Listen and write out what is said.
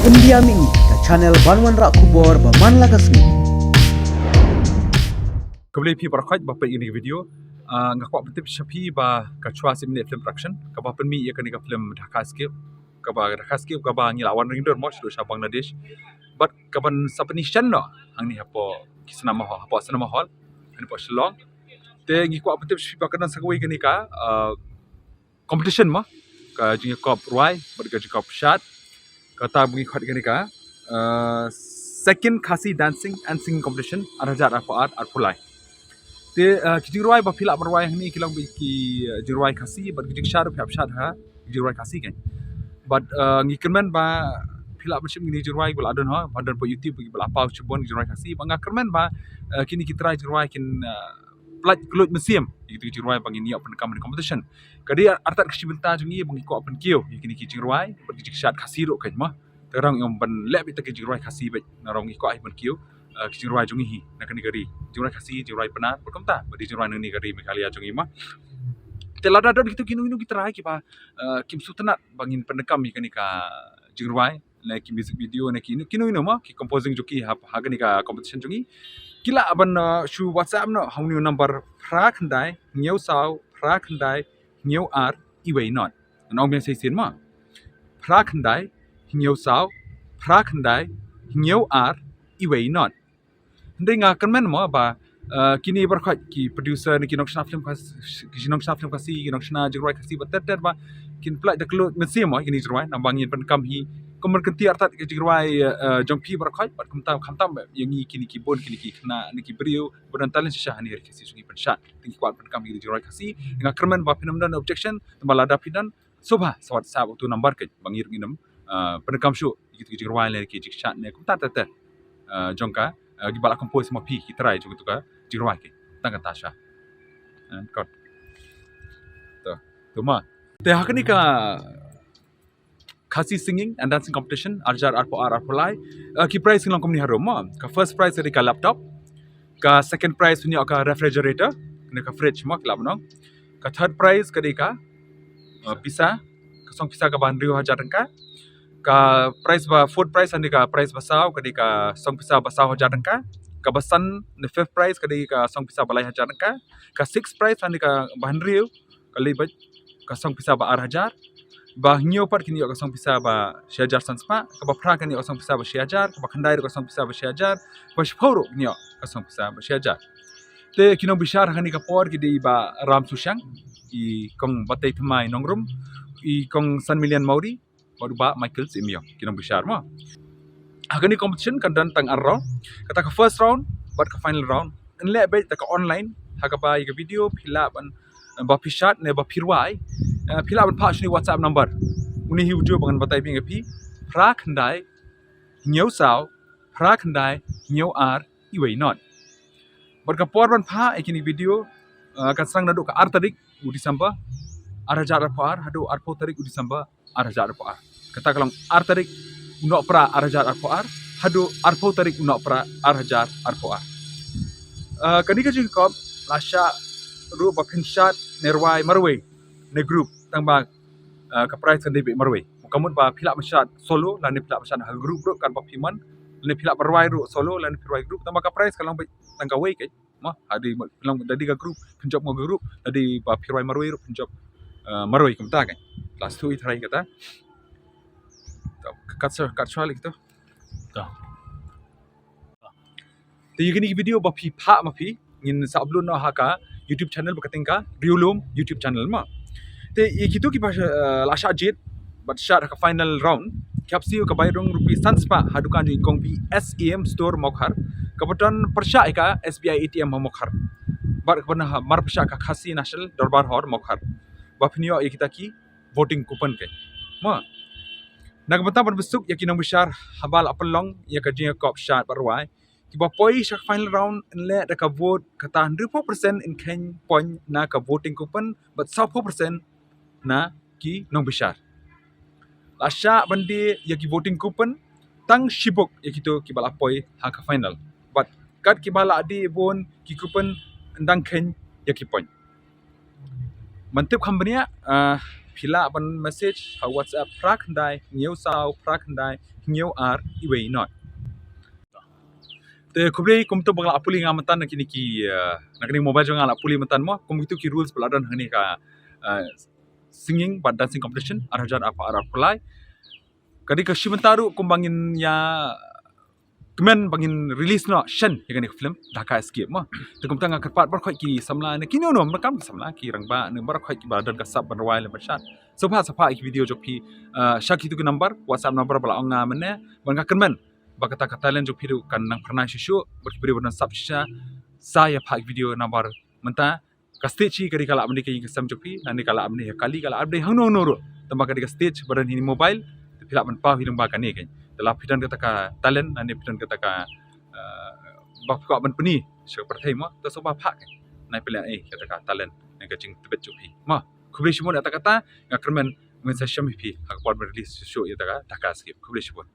India mi ka channel Banwan Rak Kubor Baman Lagasmi. Kembali pi berkhaj bapa ini video ngakwa betip shapi ba kachwa simne film production ka ba penmi ya kani ka film Dhaka skip ka ba Dhaka skip ka ba ngila wan ringdor mo shlo sha Bangladesh but ka ban sapani shanno angni hapo kisna ma hapo sana ma hol ani po shlong te ngi kwa betip shapi ba kana sagwi kani ka competition ma ka jinga kop ruai berga jinga kop shat kata bagi khat kani ka second Khasi dancing and singing competition arhajar apa art pulai te kijirwai ba phila barwai hni kilang bi ki jirwai Khasi but kijik shar phap shat ha jirwai Khasi kan but ngi kermen ba phila bashim ni jirwai bul adon ha badan po YouTube bi bal apa chubon jirwai Khasi ba ngakermen ba kini kitrai jirwai kin plat kulut museum itu jirwai bang ini open kam competition kadi artat kshibenta jungi bang ko open kio kini kijirwai but kijik shat Khasi ro kan ma terang yang ban lek bi tak jirwai Khasi ba narong ko ai ban kio jirwai jungi hi nak ni gari jirwai Khasi jirwai penat berkamta badi jirwai ni gari mekalia jungi ma telada dot gitu kinu kita rai ki ba kim sutanat bangin pendekam ni ka jirwai like music video na kinu ma ki composing juki ha ni ka competition jungi kila ban shu WhatsApp no hauni number phra khandai nyeu sau phra khandai nyeu ar iwei not nong me sai sin ma phra khandai nyeu sau phra khandai nyeu ar iwei not Ndinga kermen mo ba kini berkhaj ki producer ni kinok shna film Khasi kinok shna jirwai Khasi batet ba kin plak de klut museum mo kini jirwai nambangin pen kam hi kemen kenti artat ki jirwai jongpi berkhaj bat kamtam yangi kini ki bon kini ki khna ni ki brio bodan talent sha hani Khasi sungi pen shat tingki kwat pen kam hi jirwai Khasi dengan kermen ba phenomenon objection balada pidan sobha sawat sa tu number ke bangir nginam pen kam shu ki jirwai le ki jik shat ne kumta ta jongka gibala compose ma pi kitrai juga tu ka jirwai ke tang tasha kot to ma te hakni ka Khasi singing and dancing competition arjar arpo lai ki prize ngilang komni harum ma ka first prize dari ka laptop ka second prize punya ka refrigerator ne ka fridge ma klab no ka third prize ka pisa ka song pisa ka ban 2000 ka price ba fourth price andi ka price basau kadi ka song pisa basau 1000 tangka ka basan the fifth price kadi ka song pisa balai 1000 tangka ka sixth price andi ka bahan riu kali ba ka song pisa ba 1000 ba nyo par kini ka song pisa ba 1000 sanspa ka ba phra kani ka song pisa ba 1000 ka ba khandai ka song pisa ba 1000 ba shphoro nyo ka song pisa ba 1000 te kino bishar hani ka por kidi ba ram sushang I kong batay thamai nongrum I kong san million mauri baru ba Michael Simio kinong bishar mo agani competition kan dan tang arro kata ka first round but ka final round enle be ta ka online haga ba iga video phila ban ba pishat ne ba phirwai phila ban pa shni WhatsApp number uni hi video bangan batai bi ngapi phra khandai nyeu sao phra khandai nyeu ar iwei not but ka por ban pha ikini video kan sang nadu ka ar tarik u Disember ar hajar par hadu ar po tarik u Disember ar hajar par kata kalang ar tarik unok pra ar hajar ar poar hadu ar po tarik unok pra ar hajar ar poar kani ka jing kop lasha ru ba pinshat nerwai marwai ne group tang ba ka price kan debi marwai kamut ba phila mashat solo lan ne phila mashat ha group ru kan ba piman ne phila marwai ru solo lan phirwai group tang ba ka price kalang ba tang ka wei ke ma hadi lang dadi ka group pinjop mo group dadi ba phirwai marwai ru pinjop marwai kamta kan last tu ithrai kata kat soal gitu. Te yini video ba phi pha ma phi ngin sa upload no ha ka YouTube channel ba kating ka Riulum YouTube channel ma. Te yikitu ki ba lasha jet but shot ka final round kapsi ka bayrong rupi sanspa hadukan ju kong bi SEM store mokhar kabutan persha ka SBI ATM mokhar bar bana mar persha ka Khasi national darbar hor mokhar ba phinio yikita ki voting coupon ke ma Nagbanta ban besuk yakin ang bishar habal apalong ya ka jinga kop shot barwai ki ba poi shak final round le da ka vote kata 100% in ken point na ka voting coupon but 100% na ki nong bishar lasha bandi ya ki voting coupon tang shibuk ya kito ki bala poi ha ka final but kat ki bala adi bon ki coupon ndang ken ya ki point mantip khambania phila ban message ha WhatsApp prak handai ngeu sao prak handai ngeu ar iwei not te kubre kum tu bangla apuli ngamatan nakini ki nakini mobile jang ala apuli matan mo kum itu ki rules peladan hani ka singing but dancing competition arhajar apa arab apply kadi ka shimentaru kum bangin ya kemen bangin release no shen ya kani film Dhaka escape mo te kum tanga kerpat bar khoi ki samla ne kino no makam ki samla ki rangba ne bar khoi ki badan ka sab ban rawai le machat sapa ki video jok pi shaki tu ki number WhatsApp number bala onga mene ban ka kemen bakata katalan jok piru kan nang pernah shishu berberi warna subsha saya pak video number menta ka stage kari kala amni ki kesam jok pi nani kala amni kali kala abde hang no no tamba kadi ka stage badan ini mobile pila ban pa hidung ba kan ni kan telah pidan kata ka talent nani pidan kata ka bak ko ban peni so perthai mo to so ba pak nai pila kata ka talent nai ka jing tebet jok pi ma kubli shimon kata kata ngakermen men sa shami pi hak pod release show ya ta Dhaka skip kubli shimon